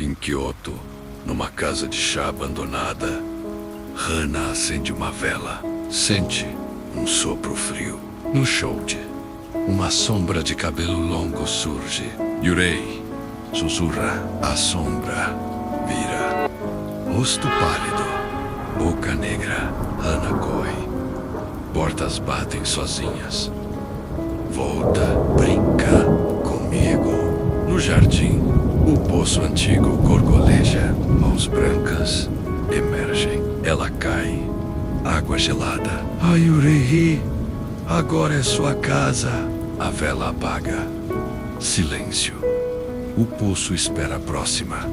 Em Kyoto, numa casa de chá abandonada, Hana acende uma vela. Sente um sopro frio. No shoulder, uma sombra de cabelo longo surge. Yurei sussurra. A sombra vira. Rosto pálido, boca negra. Hana corre. Portas batem sozinhas. Volta, brinca comigo. No jardim, o poço antigo gorgoleja. Mãos brancas emergem. Ela cai. Água gelada. Ayurei, agora é sua casa. A vela apaga. Silêncio. O poço espera a próxima.